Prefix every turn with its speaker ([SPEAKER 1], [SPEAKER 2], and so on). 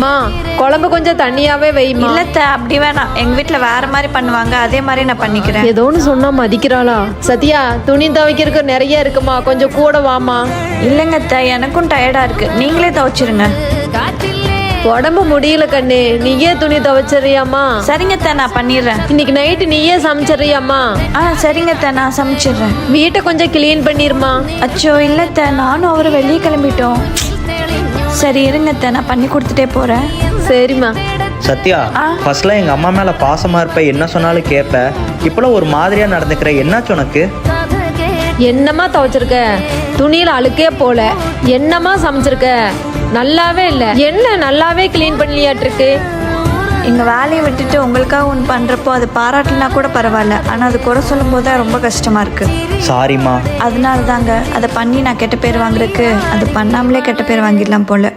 [SPEAKER 1] மா குழம்பு கொஞ்சம் தண்ணியாவே வைமா.
[SPEAKER 2] இல்லத்த அப்படி வேணாம், எங்க வீட்டுல வேற மாதிரி பண்ணுவாங்க, அதே மாதிரி நான் பண்ணிக்கிறேன்.
[SPEAKER 1] ஏதோ ஒன்று சொன்னா மதிக்கிறாளா? சத்யா, துணி துவைக்கிறதுக்கு நிறைய இருக்குமா, கொஞ்சம் கூட வாமா.
[SPEAKER 2] இல்லைங்க அத்தை, எனக்கும் டயர்டா இருக்கு, நீங்களே துவைச்சிருங்க.
[SPEAKER 1] உடம்பு முடியல கண்ணு, நீயே துணி துவைச்சிடுறியாமா?
[SPEAKER 2] சரிங்க அத்தை, நான் பண்ணிடுறேன்.
[SPEAKER 1] இன்னைக்கு நைட்டு நீயே சமைச்சிடுறியாமா?
[SPEAKER 2] சரிங்க அத்தை, நான் சமைச்சிடுறேன்.
[SPEAKER 1] வீட்டை கொஞ்சம் கிளீன் பண்ணிருமா.
[SPEAKER 2] அச்சோ இல்லத்த, நானும் அவரு வெளியே கிளம்பிட்டோம். சரி இருங்க அத்தை, நான் பண்ணி கொடுத்துட்டே போறேன்.
[SPEAKER 1] சரிம்மா.
[SPEAKER 3] சத்யா, ஃபர்ஸ்ட்லாம் எங்கள் அம்மா மேலே பாசமாக இருப்ப, என்ன சொன்னாலும் கேட்ப. இப்போலாம் ஒரு மாதிரியாக நடந்துக்கிற, என்னாச்சு உனக்கு?
[SPEAKER 1] என்னம்மா துவைச்சிருக்க? துணியில அழுக்கே போல. என்னம்மா சமைச்சிருக்க? நல்லாவே இல்லை. என்ன நல்லாவே கிளீன் பண்ணலையாட்டிருக்கு.
[SPEAKER 2] எங்க வேலையை விட்டுட்டு உங்களுக்காக ஒன்று பண்றப்போ அது பாராட்டலனா கூட பரவாயில்ல, ஆனா அது குறை சொல்லும் போது தான் ரொம்ப கஷ்டமா இருக்கு.
[SPEAKER 3] சாரிம்மா.
[SPEAKER 2] அதனால தாங்க அதை பண்ணி நான் கெட்ட பேர் வாங்குறதுக்கு அது பண்ணாமலே கெட்ட பேர் வாங்கிடலாம் போல.